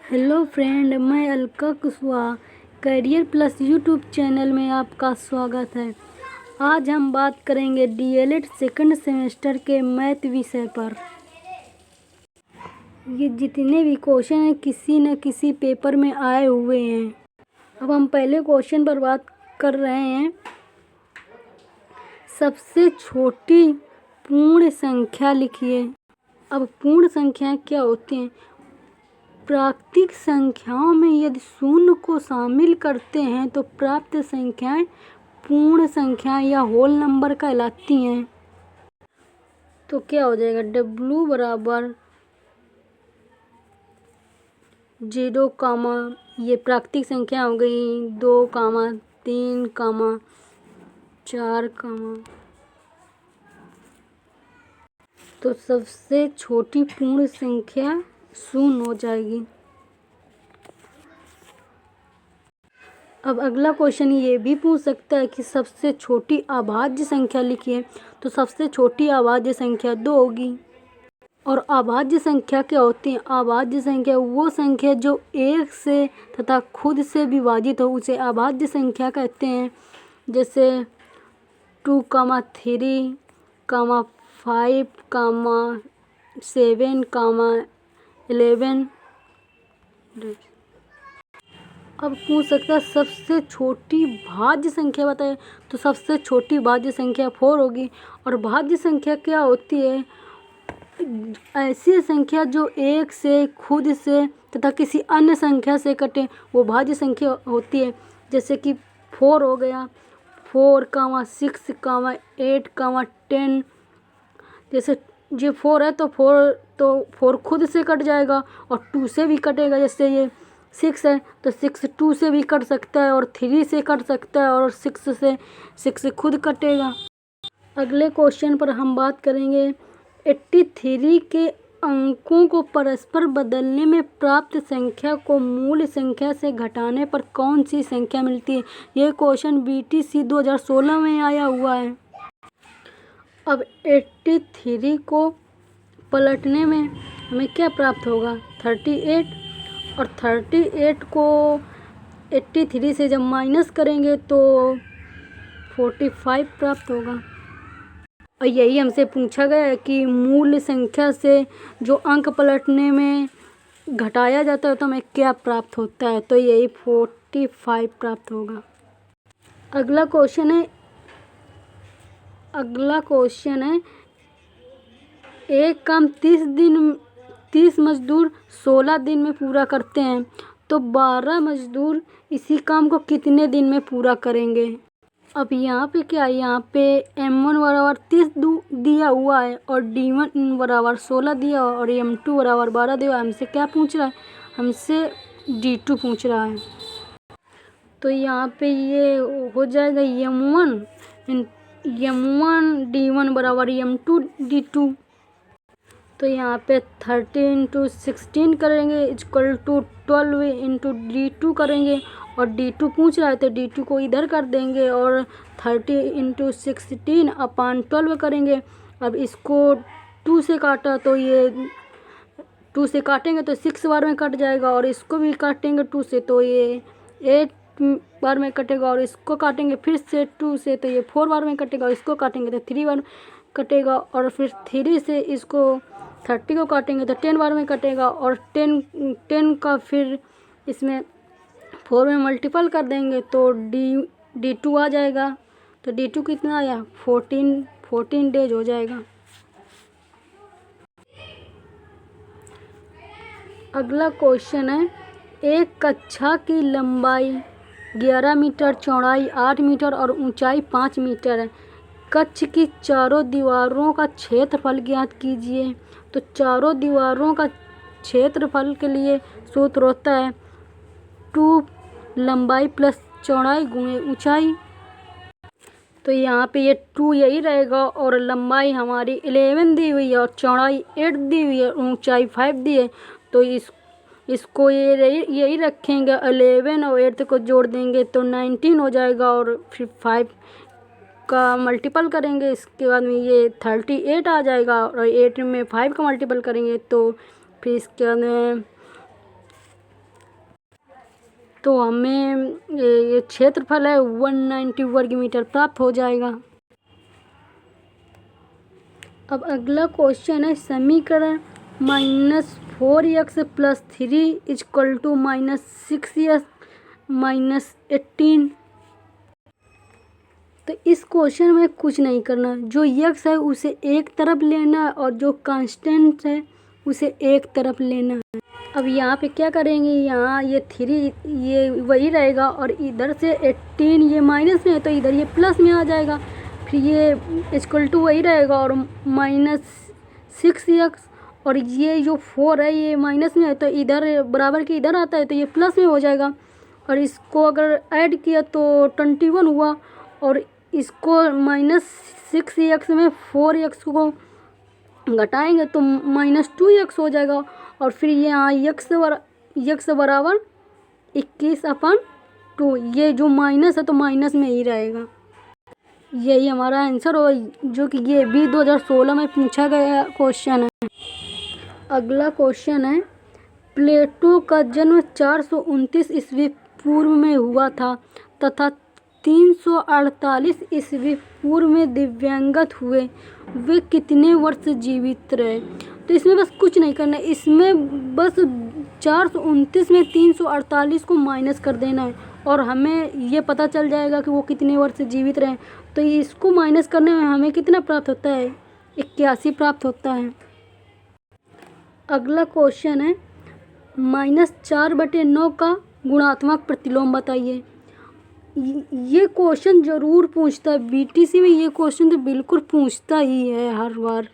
Hello friend, मैं Alka Kushwaha career plus YouTube channel में आपका स्वागत है। आज हम बात करेंगे डीएलएड सेकंड सेमेस्टर के मैथ विषय पर। ये जितने भी क्वेश्चन हैं किसी न किसी पेपर में आए हुए हैं। अब हम पहले क्वेश्चन पर बात कर रहे हैं। सबसे छोटी पूर्ण संख्या लिखिए। अब पूर्ण संख्याएं क्या होती हैं? प्राकृतिक संख्याओं में यदि शून्य को शामिल करते हैं तो प्राप्त संख्याएं पूर्ण संख्याएं या होल नंबर कहलाती हैं। तो क्या हो जाएगा? W बराबर 0 कामा, ये प्राकृतिक संख्या हो गई, 2 कामा 3 कामा 4 कामा। तो सबसे छोटी पूर्ण संख्या शून्य हो जाएगी। अब अगला क्वेश्चन ये भी पूछ सकता है कि सबसे छोटी अभाज्य संख्या लिखिए। तो सबसे छोटी अभाज्य संख्या 2 होगी। और अभाज्य संख्या क्या होती है? अभाज्य संख्या वो संख्या जो एक से तथा खुद से विभाजित हो उसे अभाज्य संख्या कहते हैं। जैसे 2, 3, 5, 7, 11। अब पूछ सकता है सबसे छोटी भाज्य संख्या बताए। तो सबसे छोटी भाज्य संख्या 4 होगी। और भाज्य संख्या क्या होती है? ऐसी संख्या जो एक से, खुद से तथा किसी अन्य संख्या से कटे वो भाज्य संख्या होती है। जैसे कि 4 हो गया, 4, 6, 8, 10। जैसे ये 4 है तो 4 खुद से कट जाएगा और 2 से भी कटेगा। जैसे ये 6 है तो 6 2 से भी कट सकता है और 3 से कट सकता है और 6 से खुद कटेगा। अगले क्वेश्चन पर हम बात करेंगे 83 के अंकों को परस्पर बदलने में प्राप्त संख्या को मूल संख्या से घटाने पर कौन सी संख्या मिलती है। ये क्वेश्चन BTC 2016 में आया हुआ है। अब 83 को पलटने में हमें क्या प्राप्त होगा? 38। और 38 को 83 से जब माइनस करेंगे तो 45 प्राप्त होगा। और यही हमसे पूछा गया है कि मूल संख्या से जो अंक पलटने में घटाया जाता है तो हमें क्या प्राप्त होता है? तो यही 45 प्राप्त होगा। अगला क्वेश्चन है एक काम 30 मजदूर 16 दिन में पूरा करते हैं तो 12 मजदूर इसी काम को कितने दिन में पूरा करेंगे। अब यहाँ पे क्या है? यहाँ पे M1 बराबर 30 दिया हुआ है और D1 बराबर 16 दिया हुआ और M2 बराबर 12 दिया हुआ है। हमसे क्या पूछ रहा है? हमसे D2 पूछ रहा है। तो यहाँ पे ये हो जाएगा M1 D1 बराबर M2 D2। तो यहाँ पे 30 × 16 करेंगे इक्वल टू 12 × D2 करेंगे और D2 पूछ रहा है तो D2 को इधर कर देंगे और 30 × 16 अपान 12 करेंगे। अब इसको 2 से काटा तो ये 2 से काटेंगे तो 6 बार में कट जाएगा और इसको भी काटेंगे 2 से तो ये 8 बार में कटेगा और इसको काटेंगे फिर से 2 से तो ये 4 बार में कटेगा और इसको काटेंगे तो 3 बार कटेगा और फिर 3 से इसको 30 को काटेंगे तो 10 बार में कटेगा और 10 का फिर इसमें 4 में मल्टीपल कर देंगे तो D2 आ जाएगा। तो D2 कितना आया? 14 डेज हो जाएगा। अगला क्वेश्चन है एक कक्षा की लंबाई 11 मीटर, चौड़ाई 8 मीटर और ऊंचाई 5 मीटर है। कक्ष की चारों दीवारों का क्षेत्रफल ज्ञात कीजिए। तो चारों दीवारों का क्षेत्रफल के लिए सूत्र होता है 2 लंबाई प्लस चौड़ाई गुणे ऊंचाई। तो यहाँ पे ये 2 यही रहेगा और लंबाई हमारी 11 दी हुई है और चौड़ाई 8 दी हुई है, ऊंचाई 5 दी है। तो इसको यही रखेंगे, 11 और 8 को जोड़ देंगे तो 19 हो जाएगा और फिर 5 का मल्टीपल करेंगे। इसके बाद में ये 38 आ जाएगा और 8 में 5 का मल्टीपल करेंगे तो फिर इसके बाद में तो हमें ये क्षेत्रफल है 190 वर्ग मीटर प्राप्त हो जाएगा। अब अगला क्वेश्चन है समीकरण -4x + 3 = -6x - 18। तो इस क्वेश्चन में कुछ नहीं करना, जो x है उसे एक तरफ लेना है और जो कांस्टेंट है उसे एक तरफ लेना है। अब यहाँ पे क्या करेंगे, यहाँ ये 3 ये वही रहेगा और इधर से 18 ये माइनस में है तो इधर ये प्लस में आ जाएगा, फिर ये इक्वल टू वही रहेगा और -6x और ये जो 4 है ये माइनस में है तो इधर बराबर के इधर आता है तो ये प्लस में हो जाएगा। और इसको अगर ऐड किया तो 21 हुआ और इसको -6x में 4x को घटाएंगे तो -2x हो जाएगा और फिर यहाँ x बराबर 21/2, ये जो माइनस है तो माइनस में ही रहेगा। यही हमारा आंसर हो, जो कि ये भी 2016 में पूछा गया क्वेश्चन है। अगला क्वेश्चन है प्लेटो का जन्म 429 ईस्वी पूर्व में हुआ था तथा 348 ईस्वी पूर्व में दिव्यांगत हुए। वे कितने वर्ष जीवित रहे? तो इसमें बस कुछ नहीं करना है, इसमें बस 429 में 348 को माइनस कर देना है और हमें ये पता चल जाएगा कि वो कितने वर्ष जीवित रहे। तो इसको माइनस करने में हमें कितना प्राप्त होता है? 81 प्राप्त होता है। अगला क्वेश्चन है -4/9 का गुणात्मक प्रतिलोम बताइए। ये क्वेश्चन ज़रूर पूछता है, बीटीसी में ये क्वेश्चन तो बिल्कुल पूछता ही है हर बार।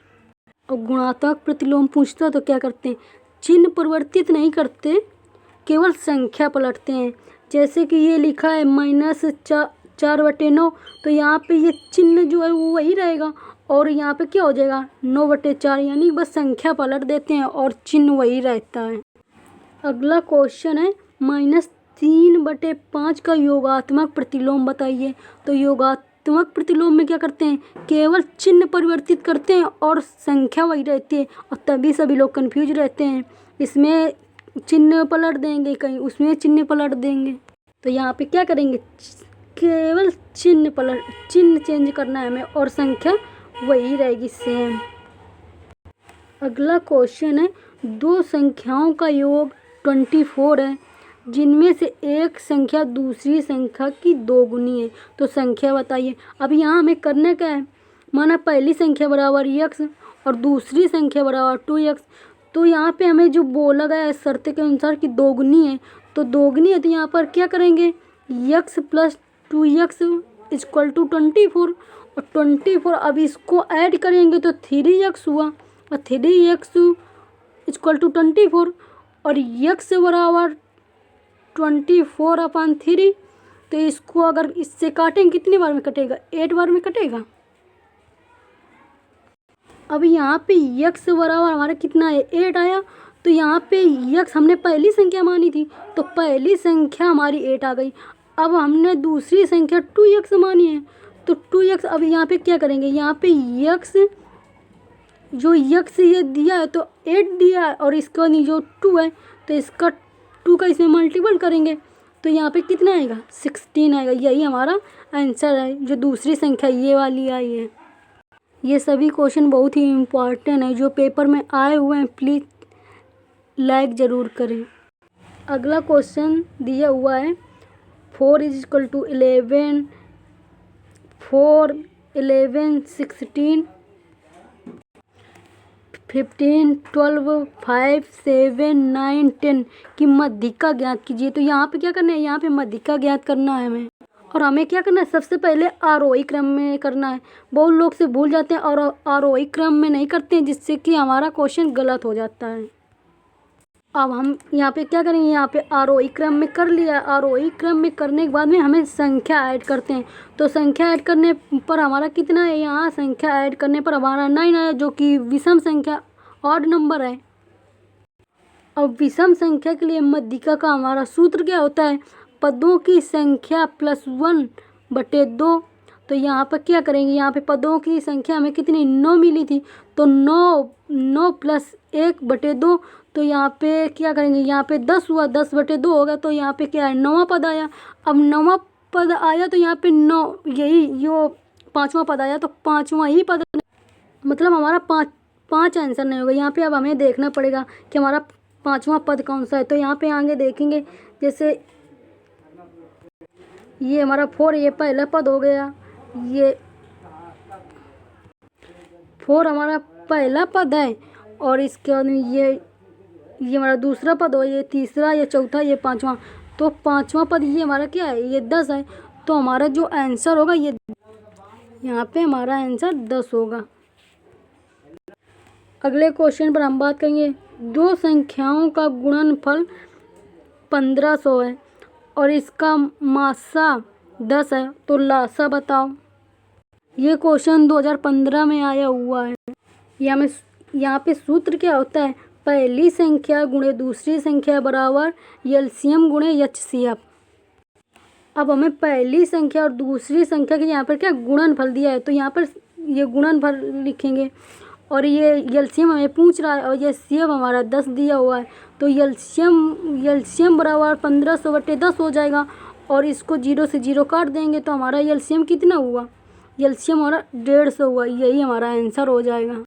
और गुणात्मक प्रतिलोम पूछता तो क्या करते हैं, चिन्ह परिवर्तित नहीं करते, केवल संख्या पलटते हैं। जैसे कि ये लिखा है -4/9 तो यहाँ पे ये चिन्ह जो है वो वही रहेगा और यहाँ पे क्या हो जाएगा 9/4, यानी बस संख्या पलट देते हैं और चिन्ह वही रहता है। अगला क्वेश्चन है -3/5 का योगात्मक प्रतिलोम बताइए। तो योगात्मक प्रतिलोम में क्या करते हैं, केवल चिन्ह परिवर्तित करते हैं और संख्या वही रहती है और तभी सभी लोग कंफ्यूज रहते हैं, इसमें चिन्ह पलट देंगे कहीं उसमें चिन्ह पलट देंगे। तो यहाँ पे क्या करेंगे, केवल चिन्ह चेंज करना है हमें और संख्या वही रहेगी सेम। अगला क्वेश्चन है दो संख्याओं का योग 24 है जिनमें से एक संख्या दूसरी संख्या की दोगुनी है, तो संख्या बताइए। अब यहाँ हमें करना क्या है, माना पहली संख्या बराबर x और दूसरी संख्या बराबर 2x, तो यहाँ पे हमें जो बोला गया है शर्त के अनुसार कि दोगुनी है, तो दोगुनी है तो यहाँ पर क्या करेंगे x + 2x = 24 और 24 अब इसको ऐड करेंगे तो 3x हुआ और 3x = 24 और x बराबर 24/3, तो इसको अगर इससे काटेंगे कितनी बार में कटेगा, 8 बार में कटेगा। अब यहाँ पे x बराबर हमारा कितना है 8 आया, तो यहाँ पे x हमने पहली संख्या मानी थी तो पहली संख्या हमारी 8 आ गई। अब हमने दूसरी संख्या 2x मानी है तो 2x, अब यहाँ पे क्या करेंगे, यहाँ पे x जो x ये दिया है तो 8 दिया है और इसका जो 2 है तो इसका 2 का इसमें मल्टीपल करेंगे तो यहाँ पे कितना आएगा 16 आएगा। यही हमारा आंसर है, जो दूसरी संख्या ये वाली आई है। ये सभी क्वेश्चन बहुत ही इम्पॉर्टेंट है, जो पेपर में आए हुए हैं प्लीज़ लाइक ज़रूर करें। अगला क्वेश्चन दिया हुआ है 4 = 11, 4, 11, 16, 15, 12, 5, 7, 9, 10 की मध्यिका ज्ञात कीजिए। तो यहाँ पे क्या करना है, यहाँ पे मध्यिका ज्ञात करना है हमें और हमें क्या करना है, सबसे पहले आरोही क्रम में करना है। बहुत लोग से भूल जाते हैं और आरोही क्रम में नहीं करते हैं, जिससे कि हमारा क्वेश्चन गलत हो जाता है। अब हम यहाँ पे क्या करेंगे, यहाँ पे आरोही क्रम में कर लिया। आरोही क्रम में करने के बाद में हमें संख्या ऐड करते हैं, तो संख्या ऐड करने पर हमारा कितना है, यहाँ संख्या ऐड करने पर हमारा 9 आया, जो कि विषम संख्या ऑड नंबर है। अब विषम संख्या के लिए मध्यिका का हमारा सूत्र क्या होता है, पदों की संख्या +1/2। तो तो यहाँ पर क्या करेंगे, यहाँ पे पदों की संख्या हमें कितनी 9 मिली थी, तो 9 प्लस 1/2, तो यहाँ पे क्या करेंगे, यहाँ पे 10 हुआ, 10/2 होगा, तो यहाँ पे क्या है 9वां पद आया। अब 9वां पद आया तो यहाँ पे 9 यही जो 5वां पद आया तो 5वां ही पद, मतलब हमारा 5 आंसर नहीं होगा यहाँ पे। अब हमें देखना पड़ेगा कि हमारा 5वां पद कौन सा है। तो यहाँ पे आगे देखेंगे, जैसे ये हमारा 4, ये पहला पद हो गया, ये 4 हमारा पहला पद है, और इसके बाद में ये हमारा दूसरा पद हो, ये तीसरा, ये चौथा, ये 5वां, तो 5वां पद ये हमारा क्या है, ये 10 है। तो हमारा जो आंसर होगा ये यहाँ पे हमारा आंसर 10 होगा। अगले क्वेश्चन पर हम बात करेंगे, दो संख्याओं का गुणनफल 1500 है और इसका मासा 10 है, तो लासा बताओ। ये क्वेश्चन 2015 में आया हुआ है। यहाँ पे सूत्र क्या होता है, पहली संख्या गुणे दूसरी संख्या बराबर एलसीएम गुणे एचसीएफ। अब हमें पहली संख्या और दूसरी संख्या के यहाँ पर क्या गुणनफल दिया है, तो यहाँ पर ये गुणनफल लिखेंगे, और ये एलसीएम हमें पूछ रहा है, और ये सीएफ हमारा 10 दिया हुआ है, तो एलसीएम बराबर 1500/10 हो जाएगा, और इसको 0 से 0 काट देंगे तो हमारा एलसीएम कितना हुआ, एलसीएम हमारा 150 हुआ, यही हमारा आंसर हो जाएगा।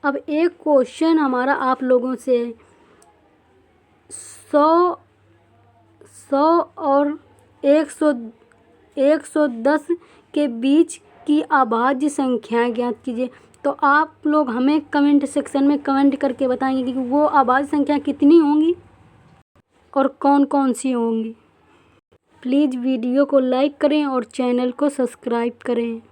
अब एक क्वेश्चन हमारा आप लोगों से है, 100 और 110 के बीच की अभाज्य संख्या ज्ञात कीजिए। तो आप लोग हमें कमेंट सेक्शन में कमेंट करके बताएंगे कि वो अभाज्य संख्या कितनी होंगी और कौन कौन सी होंगी। प्लीज़ वीडियो को लाइक करें और चैनल को सब्सक्राइब करें।